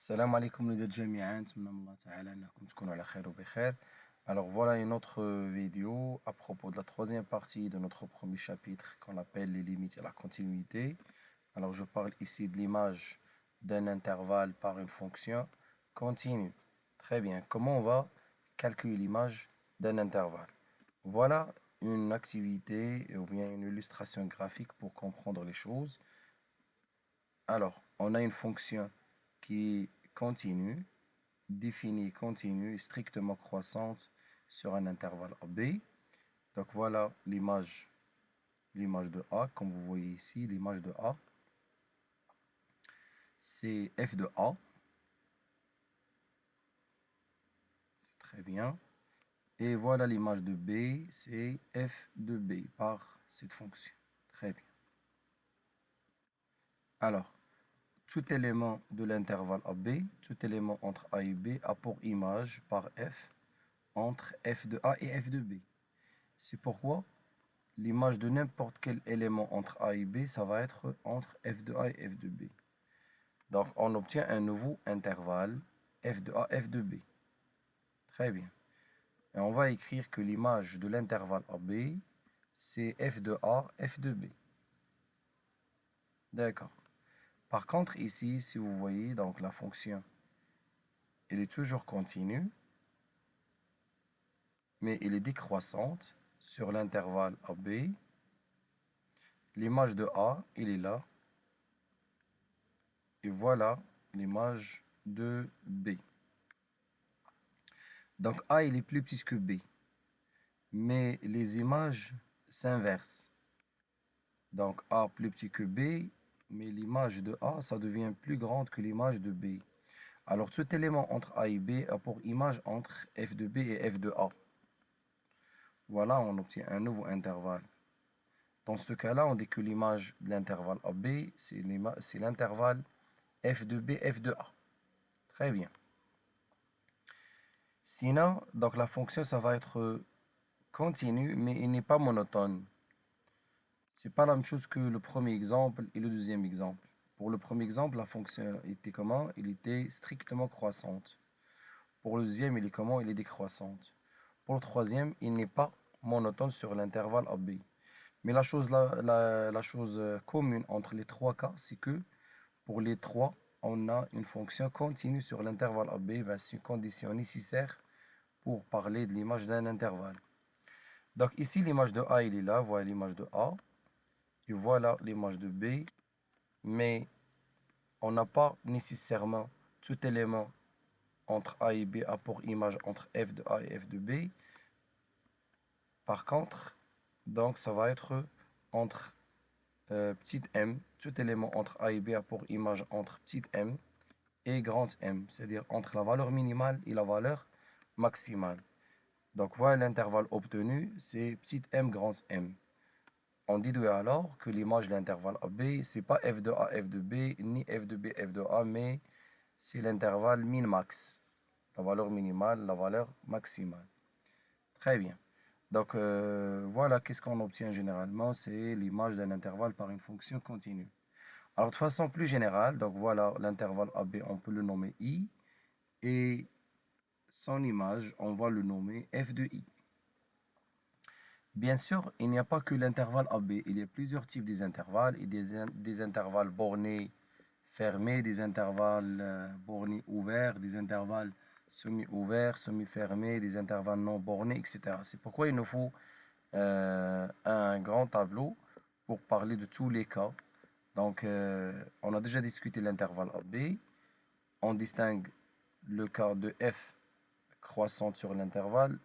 Salam alaikum les jami'an, Allah ta'ala annakum tkounu ala khair ou bikhair. Alors voilà une autre vidéo à propos de la troisième partie de notre premier chapitre qu'on appelle les limites et la continuité. Alors je parle ici de l'image d'un intervalle par une fonction continue. Très bien, comment on va calculer l'image d'un intervalle? Voilà une activité ou bien une illustration graphique pour comprendre les choses. Alors, on a une fonction qui est continue, définie continue, strictement croissante sur un intervalle AB. Donc voilà l'image de A, comme vous voyez ici, l'image de A, c'est f de A. Très bien. Et voilà l'image de B, c'est f de B par cette fonction. Très bien. Alors, tout élément de l'intervalle AB, tout élément entre A et B a pour image par f entre f de A et f de B. C'est pourquoi l'image de n'importe quel élément entre A et B, ça va être entre f de A et f de B. Donc on obtient un nouveau intervalle f de A, f de B. Très bien. Et on va écrire que l'image de l'intervalle AB, c'est f de A, f de B. D'accord. Par contre, ici, si vous voyez, donc la fonction, elle est toujours continue, mais elle est décroissante sur l'intervalle AB. L'image de A, il est là. Et voilà l'image de B. Donc A, il est plus petit que B. Mais les images s'inversent. Donc A plus petit que B, mais l'image de A, ça devient plus grande que l'image de B. Alors tout élément entre A et B a pour image entre f de B et f de A. Voilà, on obtient un nouveau intervalle. Dans ce cas-là, on dit que l'image de l'intervalle AB, c'est l'intervalle f de B, f de A. Très bien. Sinon, donc la fonction, ça va être continue, mais il n'est pas monotone. C'est pas la même chose que le premier exemple et le deuxième exemple. Pour le premier exemple, la fonction était comment? Il était strictement croissante. Pour le deuxième, il est comment? Il est décroissante. Pour le troisième, il n'est pas monotone sur l'intervalle AB. Mais la chose commune entre les trois cas, c'est que pour les trois, on a une fonction continue sur l'intervalle AB. Ben, c'est une condition nécessaire pour parler de l'image d'un intervalle. Donc ici, l'image de A, il est là. Voilà l'image de A. Et voilà l'image de B. Mais on n'a pas nécessairement tout élément entre A et B a pour image entre f de A et f de B. Par contre, donc ça va être entre petit m, tout élément entre A et B a pour image entre petit m et grand M, c'est-à-dire entre la valeur minimale et la valeur maximale. Donc voilà l'intervalle obtenu, c'est petit m grand M. On déduit alors que l'image de l'intervalle AB, c'est pas f de A, f de B, ni f de B, f de A, mais c'est l'intervalle min-max. La valeur minimale, la valeur maximale. Très bien. Donc voilà, qu'est-ce qu'on obtient généralement? C'est l'image d'un intervalle par une fonction continue. Alors de façon plus générale, donc voilà l'intervalle AB, on peut le nommer I. Et son image, on va le nommer f de I. Bien sûr, il n'y a pas que l'intervalle AB, il y a plusieurs types d'intervalles, et des intervalles bornés fermés, des intervalles bornés ouverts, des intervalles semi-ouverts, semi-fermés, des intervalles non bornés, etc. C'est pourquoi il nous faut un grand tableau pour parler de tous les cas. Donc, on a déjà discuté l'intervalle AB. On distingue le cas de f croissante sur l'intervalle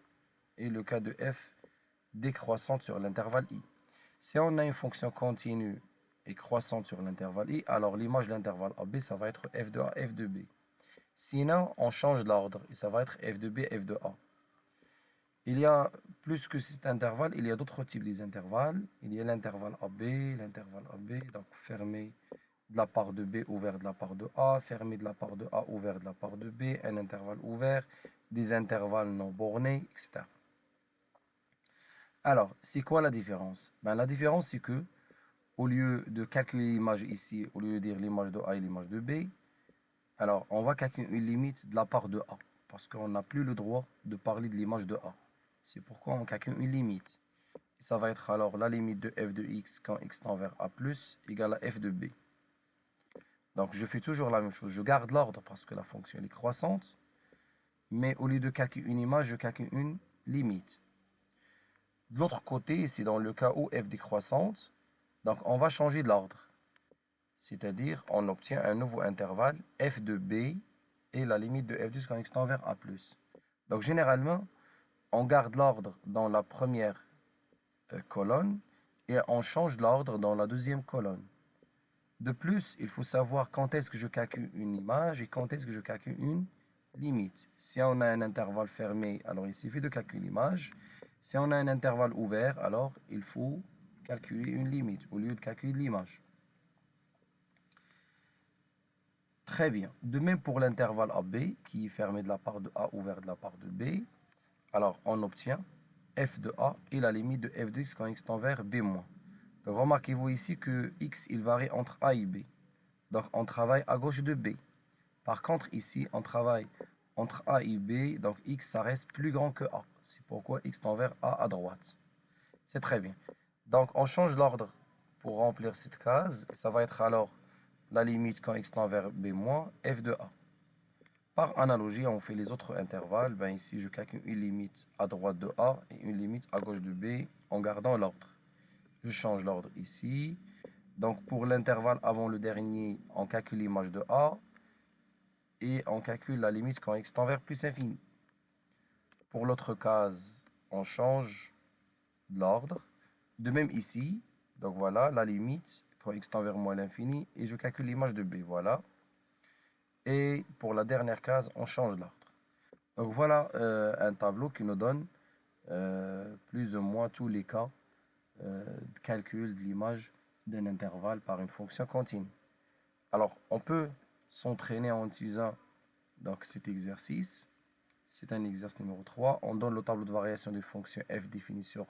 et le cas de f décroissante sur l'intervalle i. Si on a une fonction continue et croissante sur l'intervalle i, alors l'image de l'intervalle AB, ça va être f de A, f de B. Sinon, on change l'ordre et ça va être f de B, f de A. Il y a plus que cet intervalle, il y a d'autres types d'intervalles. Il y a l'intervalle AB, donc fermé de la part de B, ouvert de la part de A, fermé de la part de A, ouvert de la part de B, un intervalle ouvert, des intervalles non bornés, etc. Alors, c'est quoi la différence? Ben, la différence, c'est que au lieu de calculer l'image ici, au lieu de dire l'image de A et l'image de B, Alors, on va calculer une limite de la part de A, parce qu'on n'a plus le droit de parler de l'image de A. C'est pourquoi on calcule une limite. Et ça va être alors la limite de f de x quand x tend vers A+, égale à f de b. Donc, je fais toujours la même chose. Je garde l'ordre parce que la fonction est croissante, mais au lieu de calculer une image, je calcule une limite. De l'autre côté, c'est dans le cas où f décroissante, donc on va changer de l'ordre. C'est-à-dire, on obtient un nouveau intervalle f de b et la limite de f de quand x tend vers A+. Donc, généralement, on garde l'ordre dans la première colonne et on change l'ordre dans la deuxième colonne. De plus, il faut savoir quand est-ce que je calcule une image et quand est-ce que je calcule une limite. Si on a un intervalle fermé, alors il suffit de calculer l'image. Si on a un intervalle ouvert, alors il faut calculer une limite au lieu de calculer l'image. Très bien. De même pour l'intervalle AB, qui est fermé de la part de A, ouvert de la part de B. Alors, on obtient f de A et la limite de f de x quand x tend vers B-. Donc, remarquez-vous ici que x, il varie entre A et B. Donc, on travaille à gauche de B. Par contre, ici, on travaille entre A et B. Donc, x, ça reste plus grand que A. C'est pourquoi x tend vers A à droite. C'est très bien. Donc, on change l'ordre pour remplir cette case. Ça va être alors la limite quand x tend vers B-, f de A. Par analogie, on fait les autres intervalles. Ben ici, je calcule une limite à droite de A et une limite à gauche de B en gardant l'ordre. Je change l'ordre ici. Donc, pour l'intervalle avant le dernier, on calcule l'image de A et on calcule la limite quand x tend vers plus infini. Pour l'autre case, on change l'ordre. De même ici, donc voilà, la limite quand x tend vers moins l'infini et je calcule l'image de B. Voilà. Et pour la dernière case, on change l'ordre. Donc voilà un tableau qui nous donne plus ou moins tous les cas de calcul de l'image d'un intervalle par une fonction continue. Alors on peut s'entraîner en utilisant donc, cet exercice. C'est un exercice numéro 3. On donne le tableau de variation d'une fonction f définie sur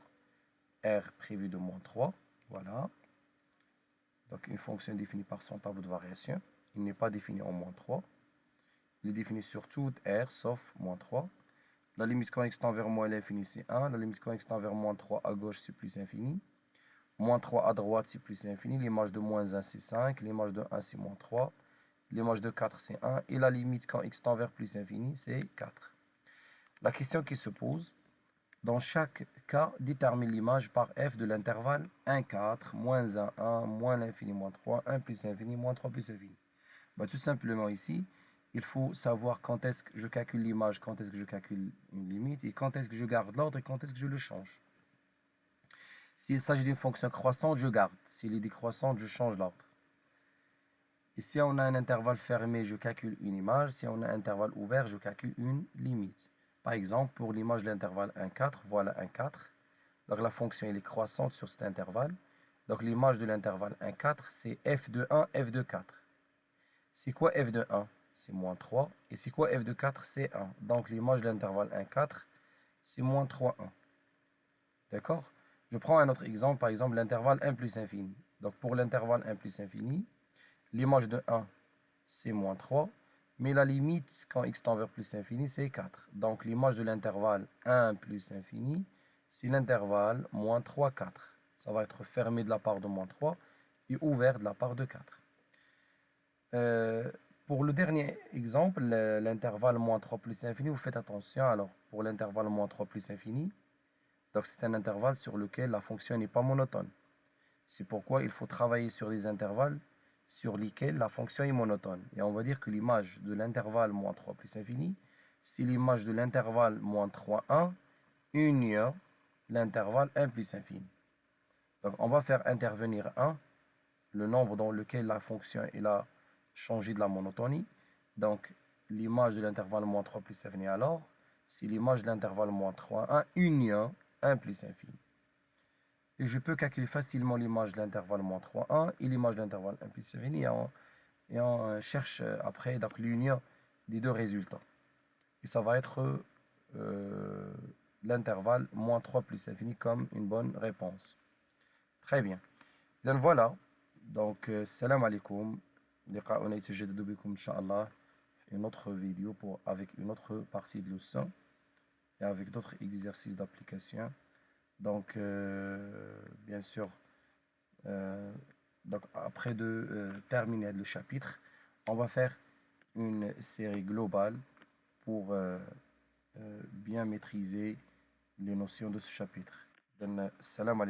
r prévu de moins 3. Voilà. Donc une fonction définie par son tableau de variation. Il n'est pas défini en moins 3. Il est défini sur toute r sauf moins 3. La limite quand x tend vers moins l'infini, c'est 1. La limite quand x tend vers moins 3 à gauche, c'est plus infini. Moins 3 à droite, c'est plus infini. L'image de moins 1, c'est 5. L'image de 1, c'est moins 3. L'image de 4, c'est 1. Et la limite quand x tend vers plus infini, c'est 4. La question qui se pose, dans chaque cas, détermine l'image par f de l'intervalle 1, 4, moins 1, 1, moins l'infini, moins 3, 1 plus infini, moins 3 plus infini. Bah, tout simplement ici, il faut savoir quand est-ce que je calcule l'image, quand est-ce que je calcule une limite, et quand est-ce que je garde l'ordre et quand est-ce que je le change. S'il s'agit d'une fonction croissante, je garde. S'il est décroissante, je change l'ordre. Et si on a un intervalle fermé, je calcule une image. Si on a un intervalle ouvert, je calcule une limite. Par exemple, pour l'image de l'intervalle 1, 4, voilà 1, 4. Donc la fonction elle est croissante sur cet intervalle. Donc l'image de l'intervalle 1, 4, c'est f de 1, f de 4. C'est quoi f de 1? C'est moins 3. Et c'est quoi f de 4? C'est 1. Donc l'image de l'intervalle 1, 4, c'est moins 3, 1. D'accord? Je prends un autre exemple, par exemple l'intervalle 1 plus infini. Donc pour l'intervalle 1 plus infini, l'image de 1, c'est moins 3. Mais la limite, quand x tend vers plus infini, c'est 4. Donc l'image de l'intervalle 1 plus infini, c'est l'intervalle moins 3, 4. Ça va être fermé de la part de moins 3 et ouvert de la part de 4. Pour le dernier exemple, l'intervalle moins 3 plus infini, vous faites attention. Alors, pour l'intervalle moins 3 plus infini, donc c'est un intervalle sur lequel la fonction n'est pas monotone. C'est pourquoi il faut travailler sur des intervalles sur lesquels la fonction est monotone. Et on va dire que l'image de l'intervalle moins 3 plus infini, c'est l'image de l'intervalle moins 3, 1, union l'intervalle 1 plus infini. Donc on va faire intervenir 1, le nombre dans lequel la fonction a changé de la monotonie. Donc l'image de l'intervalle moins 3 plus infini alors, c'est l'image de l'intervalle moins 3, 1, union 1 plus infini. Et je peux calculer facilement l'image de l'intervalle moins 3, 1 et l'image de l'intervalle 1 plus infini et on cherche après l'union des deux résultats. Et ça va être l'intervalle moins 3 plus infini comme une bonne réponse. Très bien. Donc voilà. Donc, salam alaikum. لقاؤنا يتجدد بكم إن شاء الله une autre vidéo avec une autre partie de leçon et avec d'autres exercices d'application. Donc, bien sûr, donc après de terminer le chapitre, on va faire une série globale pour bien maîtriser les notions de ce chapitre. Salam alaikum.